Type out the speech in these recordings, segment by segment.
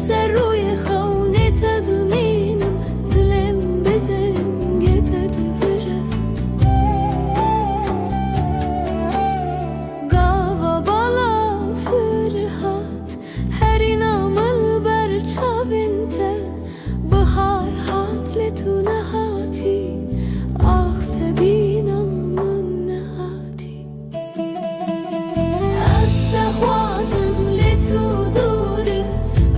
لسر روی خونت دمینم دلم بدم گتت بره گاوا بالا فرحات هر اینامل بر چابنته بهار هات لتو نهاتی آخست بینم من نهاتی استخوازم لتو دوره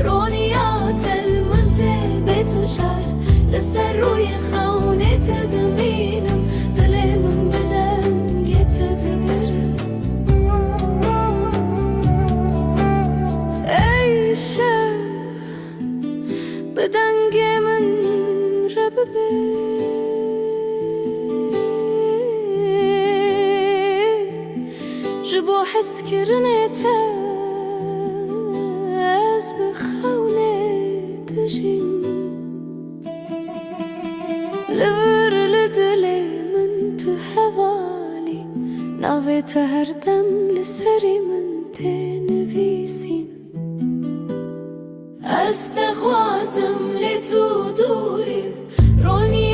رونیات المنته بتوشر لسر روی خونت دمینم دلم بدم گتت بره ای شب بدنگ من رببه جبو حس کرنت از بخونه دجین لور لدل من تو حوالی ناویت هر دم لسری من تنویسین استخوازم لتو دوری رونی